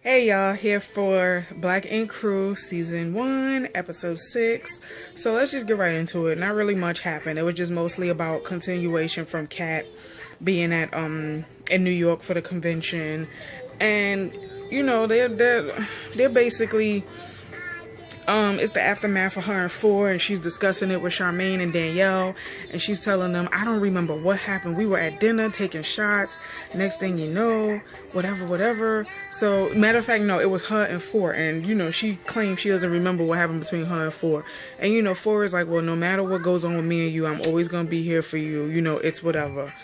Hey y'all, here for Black Ink Crew Season 1, Episode 6. So let's just get right into it. Not really much happened. It was just mostly about continuation from Kat being at in New York for the convention. And they're basically it's the aftermath of her and Four, and she's discussing it with Charmaine and Danielle, and she's telling them, I don't remember what happened. We were at dinner taking shots. Next thing you know, whatever. So, matter of fact, no, it was her and Four, and she claims she doesn't remember what happened between her and Four. And Four is like, well, no matter what goes on with me and you, I'm always gonna be here for you. It's whatever.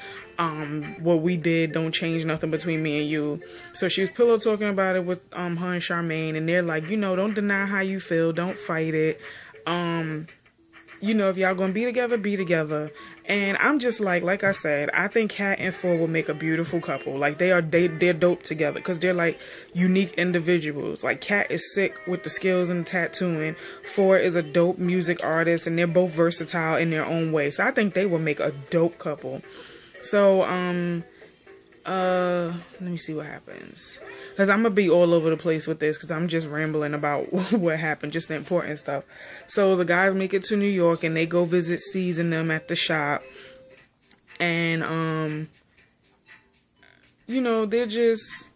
What we did don't change nothing between me and you. So she was pillow talking about it with her and Charmaine, and they're like, don't deny how you feel, don't fight it. If y'all gonna be together, be together. And I'm just like I said, I think Kat and Four will make a beautiful couple. Like they're dope together because they're like unique individuals. Like Kat is sick with the skills and tattooing. Four is a dope music artist, and they're both versatile in their own way. So I think they will make a dope couple. So, let me see what happens. Because I'm going to be all over the place with this because I'm just rambling about what happened, just the important stuff. So, the guys make it to New York and they go visit C's and them at the shop. And, they're just,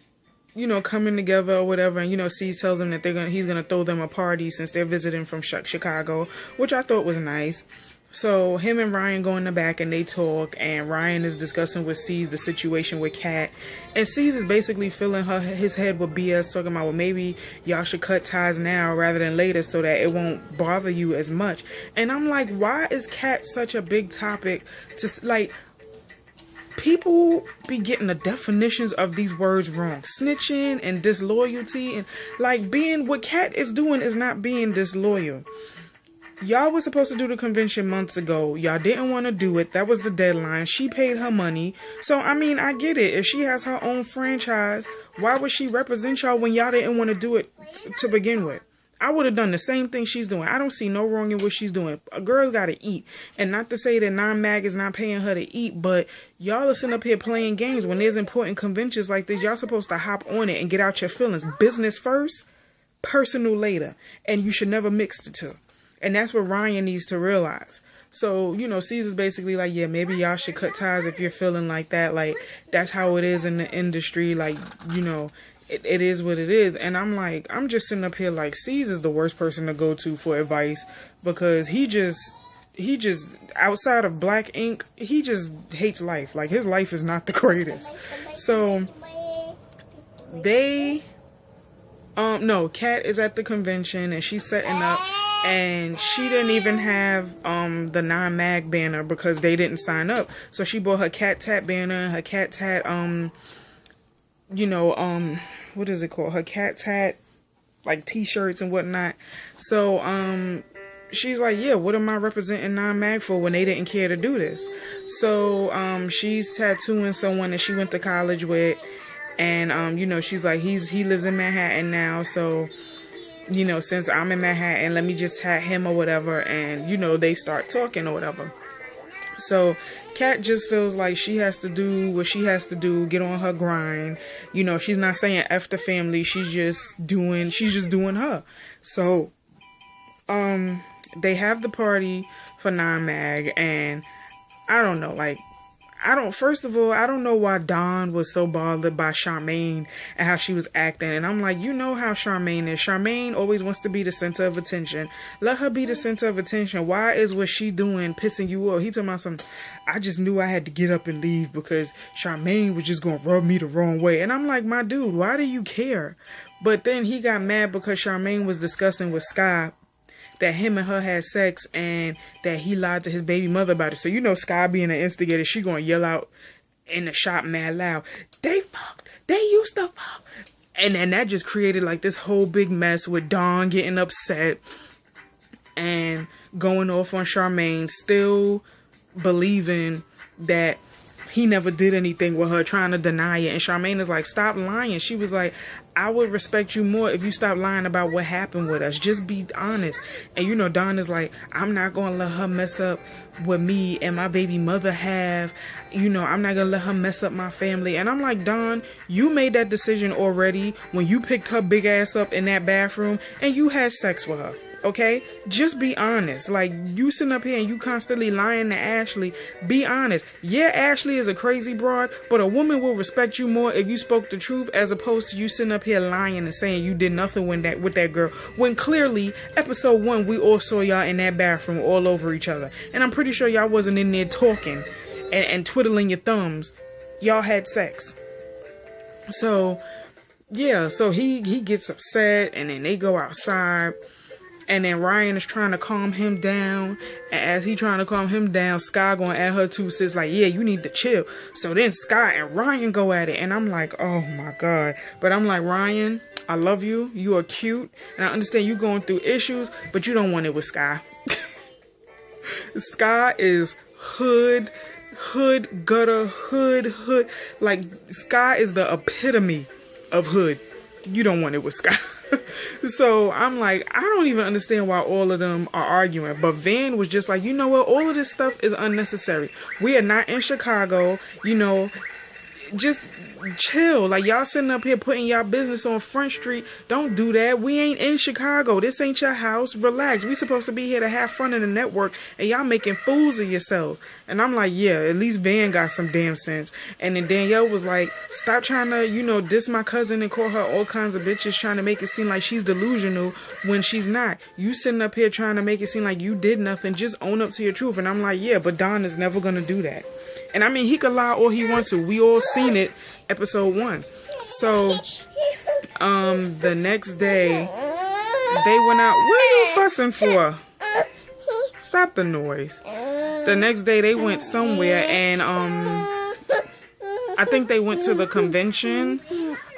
coming together or whatever. And, C's tells them that he's going to throw them a party since they're visiting from Chicago, which I thought was nice. So him and Ryan go in the back and they talk, and Ryan is discussing with C's the situation with Kat, and C's is basically filling his head with BS, talking about, well, maybe y'all should cut ties now rather than later so that it won't bother you as much. And I'm like, why is Kat such a big topic to, like, people be getting the definitions of these words wrong. Snitching and disloyalty, and like what Kat is doing is not being disloyal. Y'all was supposed to do the convention months ago. Y'all didn't want to do it. That was the deadline. She paid her money. So, I mean, I get it. If she has her own franchise, why would she represent y'all when y'all didn't want to do it to begin with? I would have done the same thing she's doing. I don't see no wrong in what she's doing. A girl's got to eat. And not to say that Non-Mag is not paying her to eat, but y'all are sitting up here playing games. When there's important conventions like this, y'all supposed to hop on it and get out your feelings. Business first, personal later. And you should never mix the two. And that's what Ryan needs to realize. So, Caesar's basically like, yeah, maybe y'all should cut ties if you're feeling like that. Like, that's how it is in the industry. Like, it is what it is. And I'm like, I'm just sitting up here like, Caesar's the worst person to go to for advice. Because he just, outside of Black Ink, he just hates life. Like, his life is not the greatest. So, Kat is at the convention and she's setting up. And she didn't even have the Non-Mag banner because they didn't sign up. So she bought her Cat Tat banner, her Cat Tat, what is it called? Her Cat Tat, like, t-shirts and whatnot. So, she's like, yeah, what am I representing Non-Mag for when they didn't care to do this? So, she's tattooing someone that she went to college with. And, she's like, he lives in Manhattan now, so... since I'm in Manhattan, let me just tag him or whatever. And, they start talking or whatever. So, Kat just feels like she has to do what she has to do, get on her grind. She's not saying F the family. She's just doing her. So, they have the party for Non-Mag, and I don't know, like, first of all, I don't know why Dawn was so bothered by Charmaine and how she was acting. And I'm like, how Charmaine is. Charmaine always wants to be the center of attention. Let her be the center of attention. Why is what she doing pissing you off? He talking about something, I just knew I had to get up and leave because Charmaine was just going to rub me the wrong way. And I'm like, my dude, why do you care? But then he got mad because Charmaine was discussing with Sky that him and her had sex and that he lied to his baby mother about it. So, Sky being an instigator, she gonna yell out in the shop mad loud, they fucked, they used to fuck. And then that just created like this whole big mess with Dawn getting upset and going off on Charmaine, still believing that he never did anything with her, trying to deny it. And Charmaine is like, stop lying. She was like, I would respect you more if you stop lying about what happened with us. Just be honest. And you know, Dawn is like, I'm not going to let her mess up what me and my baby mother have. You know, I'm not going to let her mess up my family. And I'm like, Dawn, you made that decision already when you picked her big ass up in that bathroom and you had sex with her. Okay, just be honest. Like, you sitting up here and you constantly lying to Ashley. Be honest. Yeah, Ashley is a crazy broad, but a woman will respect you more if you spoke the truth, as opposed to you sitting up here lying and saying you did nothing with that girl, when clearly episode 1 we all saw y'all in that bathroom all over each other, and I'm pretty sure y'all wasn't in there talking and twiddling your thumbs. Y'all had sex. So yeah, so he gets upset, and then they go outside. And then Ryan is trying to calm him down. And as he trying to calm him down, Sky gonna add her 2 cents like, yeah, you need to chill. So then Sky and Ryan go at it. And I'm like, oh my God. But I'm like, Ryan, I love you. You are cute. And I understand you going through issues, but you don't want it with Sky. Sky is hood, gutter, hood. Like, Sky is the epitome of hood. You don't want it with Sky. So I'm like, I don't even understand why all of them are arguing. But Van was just like, you know what? All of this stuff is unnecessary. We are not in Chicago. You know, just chill. Like, y'all sitting up here putting y'all business on Front Street. Don't do that. We ain't in Chicago. This ain't your house. Relax. We supposed to be here to have fun in the network, and y'all making fools of yourselves. And I'm like, yeah, at least Van got some damn sense. And then Danielle was like, stop trying to, you know, diss my cousin and call her all kinds of bitches, trying to make it seem like she's delusional when she's not. You sitting up here trying to make it seem like you did nothing. Just own up to your truth. And I'm like, yeah, but Don is never going to do that. And I mean, he could lie all he wants to. We all seen it, episode 1. So, the next day, they went out. What are you fussing for? Stop the noise. The next day, they went somewhere, and, I think they went to the convention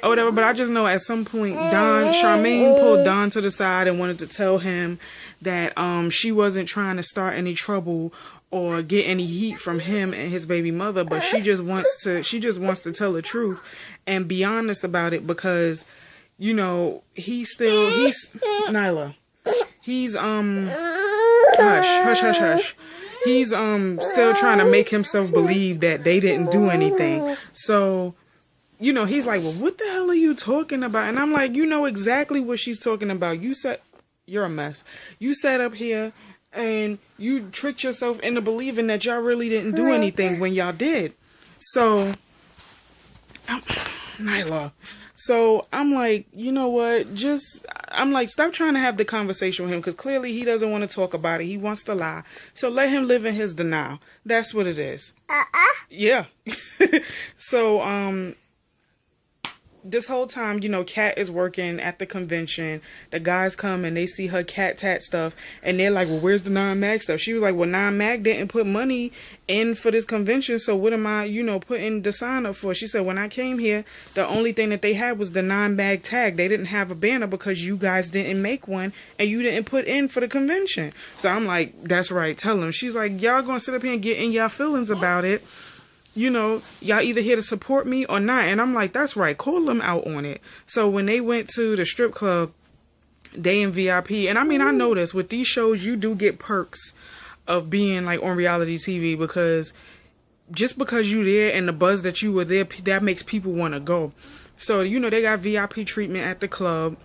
or whatever, but I just know at some point, Charmaine pulled Don to the side and wanted to tell him that, she wasn't trying to start any trouble or get any heat from him and his baby mother, but she just wants to tell the truth and be honest about it, because, you know, he's Nyla. He's hush. He's still trying to make himself believe that they didn't do anything. So, you know, he's like, well, what the hell are you talking about? And I'm like, you know exactly what she's talking about. You're a mess. You sat up here and you tricked yourself into believing that y'all really didn't do anything when y'all did. So, Nyla. So, I'm like, you know what? I'm like, stop trying to have the conversation with him, because clearly he doesn't want to talk about it. He wants to lie. So, let him live in his denial. That's what it is. Yeah. So, this whole time, you know, Kat is working at the convention. The guys come and they see her cat tat stuff, and they're like, well, where's the non-mag stuff? She was like, well, non-mag didn't put money in for this convention, so what am I, you know, putting the sign up for? She said, when I came here, the only thing that they had was the non-mag tag. They didn't have a banner because you guys didn't make one and you didn't put in for the convention. So I'm like, that's right, tell them. She's like, y'all gonna sit up here and get in y'all feelings about it. You know, y'all either here to support me or not. And I'm like, that's right, call them out on it. So when they went to the strip club, they in VIP. And I mean, I know this, with these shows, you do get perks of being like on reality TV, because just because you there and the buzz that you were there, that makes people want to go. So, you know, they got VIP treatment at the club.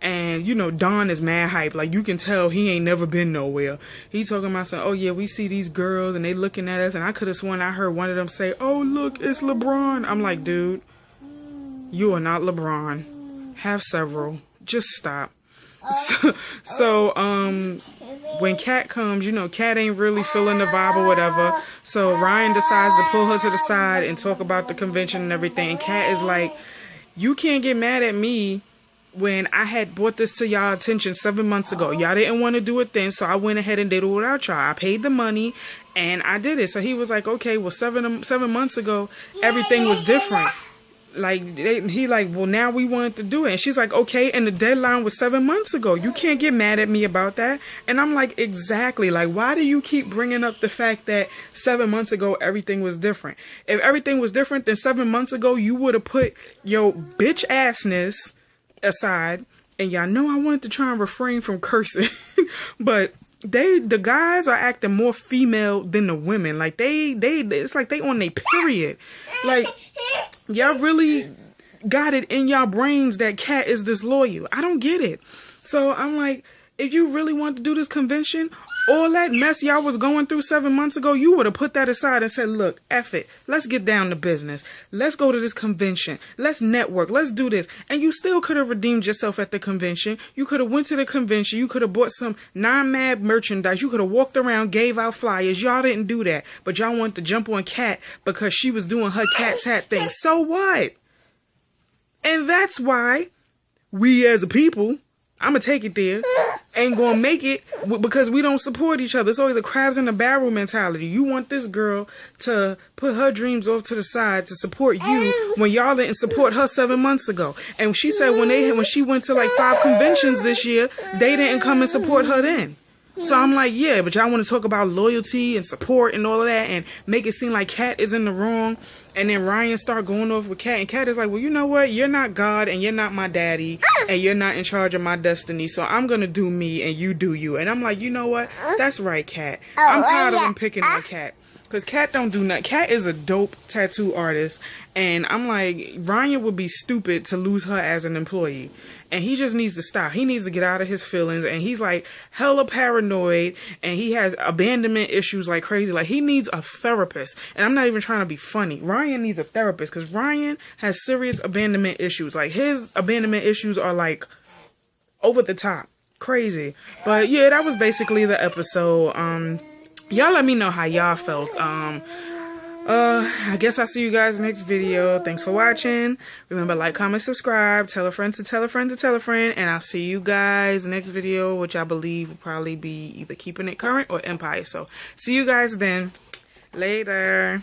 And, you know, Don is mad hype. Like, you can tell he ain't never been nowhere. He talking about saying, oh, yeah, we see these girls and they looking at us. And I could have sworn I heard one of them say, oh, look, it's LeBron. I'm like, dude, you are not LeBron. Have several. Just stop. So, when Kat comes, you know, Kat ain't really feeling the vibe or whatever. So Ryan decides to pull her to the side and talk about the convention and everything. And Kat is like, you can't get mad at me when I had brought this to y'all attention 7 months ago. Y'all didn't want to do it then, so I went ahead and did it without y'all. I paid the money and I did it. So he was like, okay, well, seven months ago, everything was different. like he like, well, now we wanted to do it, and she's like, okay, and the deadline was 7 months ago. You can't get mad at me about that. And I'm like, exactly. Like, why do you keep bringing up the fact that 7 months ago everything was different? If everything was different, then 7 months ago you would have put your bitch assness aside. And y'all know I wanted to try and refrain from cursing, but the guys are acting more female than the women. Like it's like they on their period. Like, y'all really got it in y'all brains that Kat is disloyal. I don't get it. So I'm like, if you really want to do this convention, all that mess y'all was going through 7 months ago, you would have put that aside and said, look, F it. Let's get down to business. Let's go to this convention. Let's network. Let's do this. And you still could have redeemed yourself at the convention. You could have went to the convention. You could have bought some non-mad merchandise. You could have walked around, gave out flyers. Y'all didn't do that. But y'all wanted to jump on Kat because she was doing her cat's hat thing. So what? And that's why we as a people, I'm going to take it there, ain't going to make it because we don't support each other. It's always a crabs in the barrel mentality. You want this girl to put her dreams off to the side to support you when y'all didn't support her 7 months ago. And she said when she went to like 5 conventions this year, they didn't come and support her then. So I'm like, yeah, but y'all want to talk about loyalty and support and all of that and make it seem like Kat is in the wrong. And then Ryan start going off with Kat. And Kat is like, well, you know what? You're not God and you're not my daddy. And you're not in charge of my destiny. So I'm going to do me and you do you. And I'm like, you know what? That's right, Kat. I'm tired of them picking on Kat. Because Kat don't do nothing. Kat is a dope tattoo artist. And I'm like, Ryan would be stupid to lose her as an employee. And he just needs to stop. He needs to get out of his feelings. And he's like hella paranoid. And he has abandonment issues like crazy. Like, he needs a therapist. And I'm not even trying to be funny. Ryan needs a therapist. Because Ryan has serious abandonment issues. Like, his abandonment issues are like over the top. Crazy. But yeah, that was basically the episode. Y'all let me know how y'all felt. I guess I'll see you guys next video. Thanks for watching. Remember, like, comment, subscribe, tell a friend to tell a friend to tell a friend, and I'll see you guys next video, which I believe will probably be either Keeping It Current or Empire. So, see you guys then. Later.